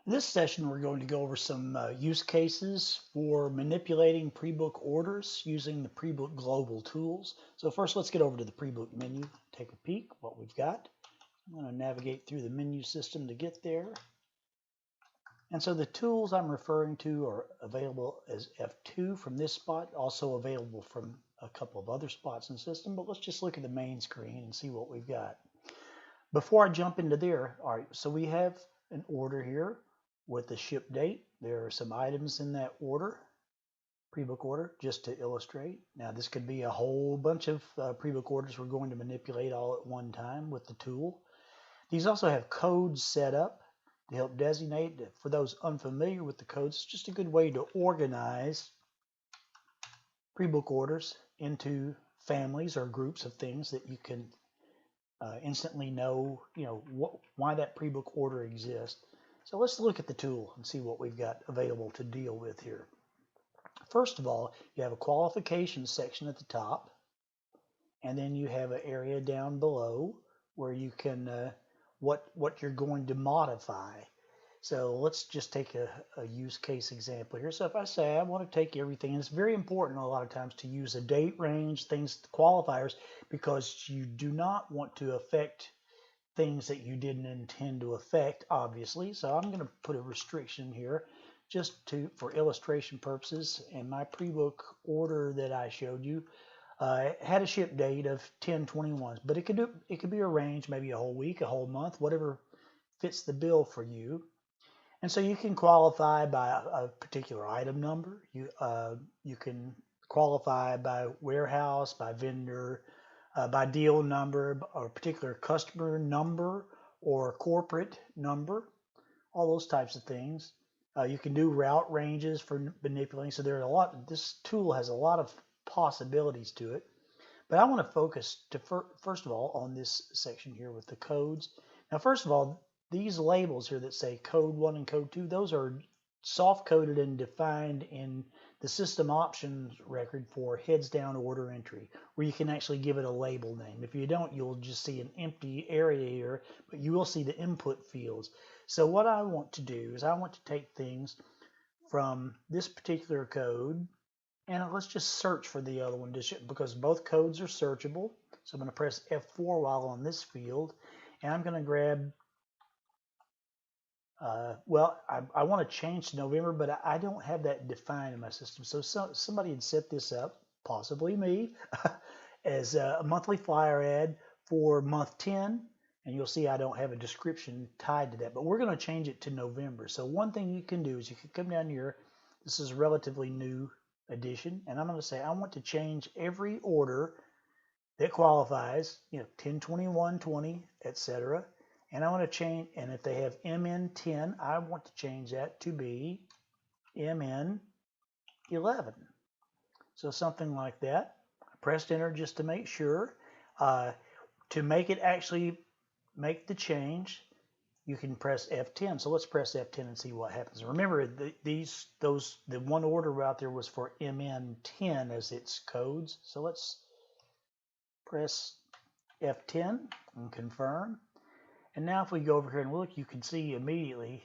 In this session, we're going to go over some use cases for manipulating Prebook orders using the Prebook global tools. So first, let's get over to the Prebook menu, take a peek what we've got. I'm going to navigate through the menu system to get there. And so the tools I'm referring to are available as F2 from this spot, also available from a couple of other spots in the system, but let's just look at the main screen and see what we've got. Before I jump into there, all right, so we have an order here with the ship date. There are some items in that order, Prebook order, just to illustrate. Now this could be a whole bunch of Prebook orders we're going to manipulate all at one time with the tool. These also have codes set up to help designate. For those unfamiliar with the codes, it's just a good way to organize Prebook orders into families or groups of things that you can instantly know, why that Prebook order exists. So let's look at the tool and see what we've got available to deal with here. First of all, you have a qualifications section at the top, and then you have an area down below where you can what you're going to modify. So let's just take a use case example here. So if I say I want to take everything, and it's very important a lot of times to use a date range, things, qualifiers, because you do not want to affect things that you didn't intend to affect, obviously. So I'm going to put a restriction here just for illustration purposes. And my Prebook order that I showed you had a ship date of 10/21, but it could be a range, maybe a whole week, a whole month, whatever fits the bill for you. And so you can qualify by a particular item number. You can qualify by warehouse, by vendor, by deal number, or particular customer number, or corporate number, all those types of things. You can do route ranges for manipulating. So there are a lot. This tool has a lot of possibilities to it. But I want to focus first of all on this section here with the codes. Now, first of all, these labels here that say code 1 and code 2, those are soft coded and defined in the system options record for heads down order entry, where you can actually give it a label name. If you don't, you'll just see an empty area here, but you will see the input fields. So what I want to do is I want to take things from this particular code, and let's just search for the other one because both codes are searchable. So I'm going to press F4 while on this field, and I'm going to grab I want to change to November, but I don't have that defined in my system. So somebody had set this up, possibly me, as a monthly flyer ad for month 10. And you'll see I don't have a description tied to that, but we're going to change it to November. So one thing you can do is you can come down here. This is a relatively new edition. And I'm going to say I want to change every order that qualifies, 10/21/20, etc. And I want to change, and if they have MN10, I want to change that to be MN11. So something like that. I pressed enter just to make sure. To make it actually make the change, you can press F10. So let's press F10 and see what happens. Remember, the one order out there was for MN10 as its codes. So let's press F10 and confirm. And now if we go over here and look, you can see immediately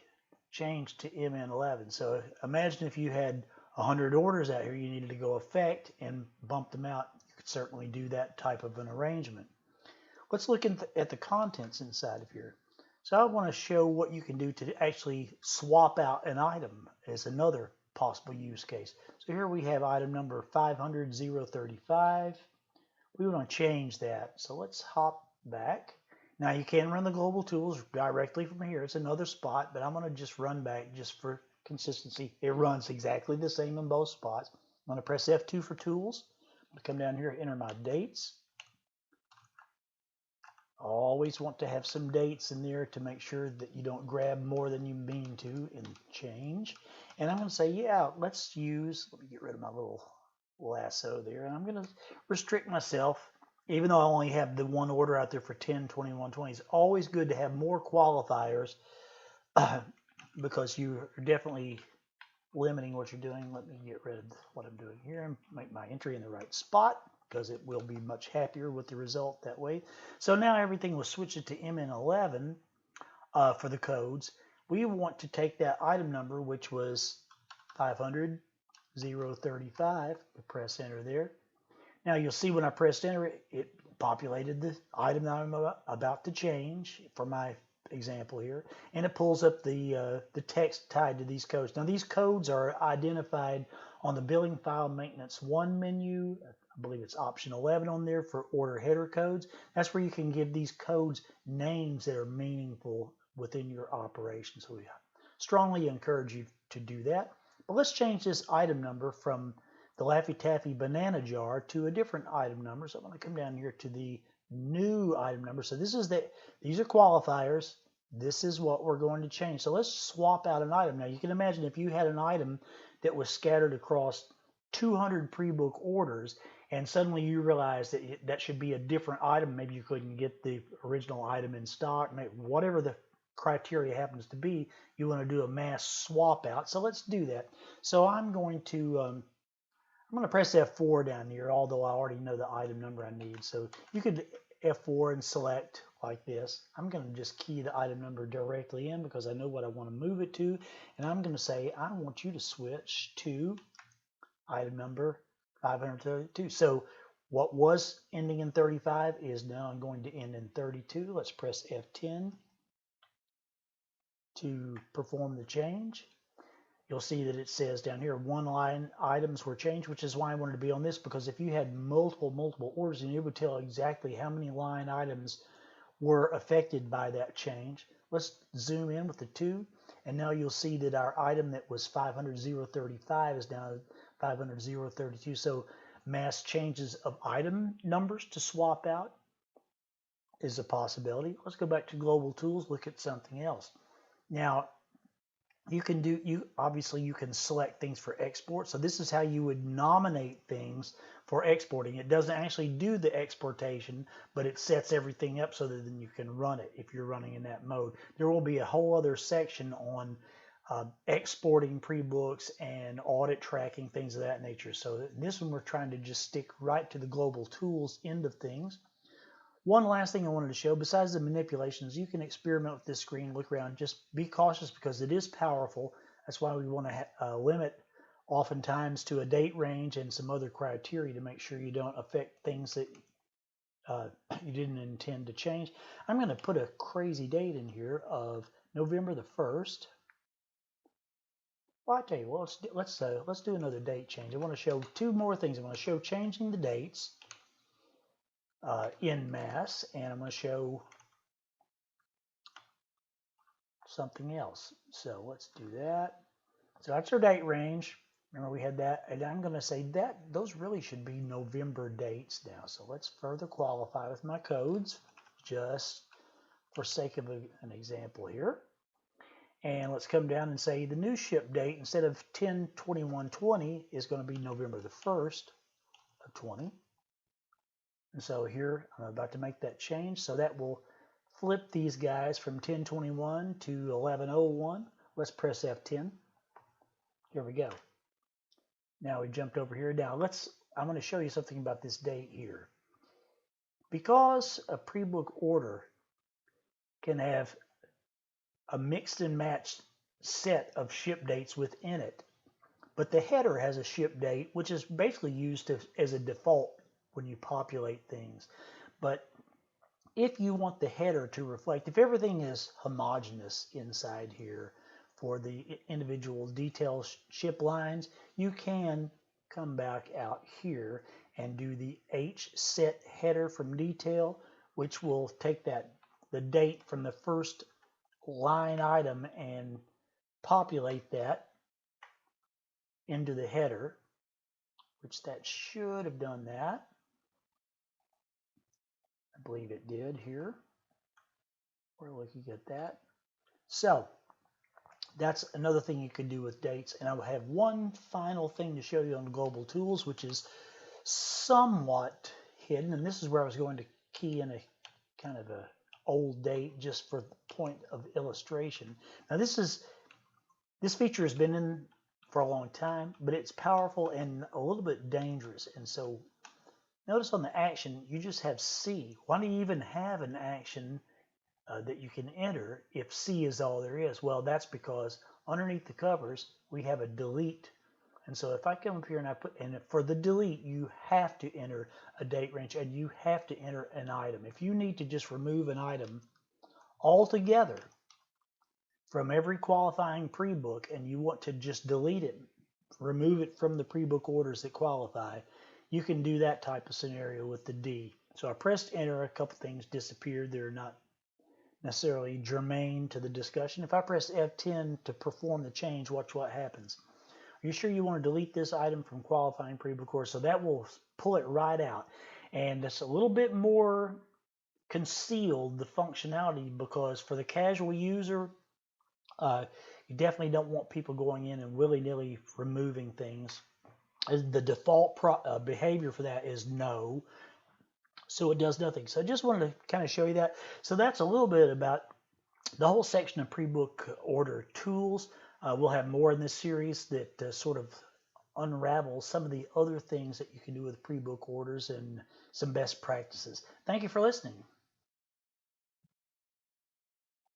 change to MN11. So imagine if you had 100 orders out here you needed to go affect and bump them out. You could certainly do that type of an arrangement. Let's look at the contents inside of here. So I want to show what you can do to actually swap out an item as another possible use case. So here we have item number 500-035. We want to change that. So let's hop back. Now you can run the global tools directly from here. It's another spot, but I'm going to just run back just for consistency. It runs exactly the same in both spots. I'm going to press F2 for tools. I'm going to come down here, enter my dates. Always want to have some dates in there to make sure that you don't grab more than you mean to and change. And I'm going to say, yeah, let me get rid of my little lasso there. And I'm going to restrict myself. Even though I only have the one order out there for 10/21/20, it's always good to have more qualifiers because you're definitely limiting what you're doing. Let me get rid of what I'm doing here and make my entry in the right spot because it will be much happier with the result that way. So now everything will switch it to MN11 for the codes. we want to take that item number, which was 500,035, press enter there. Now you'll see when I pressed enter, it populated the item that I'm about to change for my example here, and it pulls up the text tied to these codes. Now these codes are identified on the billing file maintenance 1 menu. I believe it's option 11 on there for order header codes. That's where you can give these codes names that are meaningful within your operation. So we strongly encourage you to do that. But let's change this item number from the Laffy Taffy banana jar to a different item number. So I'm going to come down here to the new item number. So these are qualifiers. This is what we're going to change. So let's swap out an item. Now you can imagine if you had an item that was scattered across 200 pre-book orders and suddenly you realize that that should be a different item. Maybe you couldn't get the original item in stock, whatever the criteria happens to be, you want to do a mass swap out. So let's do that. So I'm going to press F4 down here, although I already know the item number I need. So you could F4 and select like this. I'm going to just key the item number directly in because I know what I want to move it to. And I'm going to say, I want you to switch to item number 532. So what was ending in 35 is now going to end in 32. Let's press F10 to perform the change. You'll see that it says down here, 1 line items were changed, which is why I wanted to be on this, because if you had multiple orders, and it would tell exactly how many line items were affected by that change. Let's zoom in with the 2, and now you'll see that our item that was 500,035 is now 500,032. So mass changes of item numbers to swap out is a possibility. Let's go back to Global Tools, look at something else. Now, you can select things for export. So this is how you would nominate things for exporting. It doesn't actually do the exportation, but it sets everything up so that then you can run it if you're running in that mode. There will be a whole other section on exporting pre-books and audit tracking, things of that nature. So in this one, we're trying to just stick right to the Global Tools end of things. One last thing I wanted to show, besides the manipulations, you can experiment with this screen, look around, just be cautious because it is powerful. That's why we want to limit oftentimes to a date range and some other criteria to make sure you don't affect things that you didn't intend to change. I'm going to put a crazy date in here of November the 1st. Well, I tell you what, let's do another date change. I want to show 2 more things. I want to show changing the dates en masse, and I'm going to show something else. So let's do that. So that's our date range. Remember we had that, and I'm going to say that those really should be November dates now. So let's further qualify with my codes, just for sake of an example here. And let's come down and say the new ship date instead of 10/21/20 is going to be November the 1st of 20. And so here I'm about to make that change. So that will flip these guys from 10/21 to 11/01. Let's press F10. Here we go. Now we jumped over here. Now I'm going to show you something about this date here. Because a pre-book order can have a mixed and matched set of ship dates within it, but the header has a ship date, which is basically used as a default when you populate things. But if you want the header to reflect, if everything is homogeneous inside here for the individual detail ship lines, you can come back out here and do the H set header from detail, which will take the date from the first line item and populate that into the header, which that should have done that. I believe it did here. We're looking at that. So that's another thing you can do with dates. And I will have one final thing to show you on Global Tools, which is somewhat hidden. And this is where I was going to key in a kind of a old date just for the point of illustration. Now this feature has been in for a long time, but it's powerful and a little bit dangerous. And so notice on the action, you just have C. Why do you even have an action that you can enter if C is all there is. Well, that's because underneath the covers, we have a delete. And so if I come up here and I put, and for the delete, you have to enter a date range and you have to enter an item. If you need to just remove an item altogether from every qualifying pre-book and you want to just delete it, remove it from the pre-book orders that qualify, you can do that type of scenario with the D. So I pressed enter, a couple things disappeared. They're not necessarily germane to the discussion. If I press F10 to perform the change, watch what happens. Are you sure you want to delete this item from qualifying pre-book orders? So that will pull it right out. And it's a little bit more concealed, the functionality, because for the casual user, you definitely don't want people going in and willy-nilly removing things. The default behavior for that is no. So it does nothing. So I just wanted to kind of show you that. So that's a little bit about the whole section of pre-book order tools. We'll have more in this series that sort of unravels some of the other things that you can do with pre-book orders and some best practices. Thank you for listening.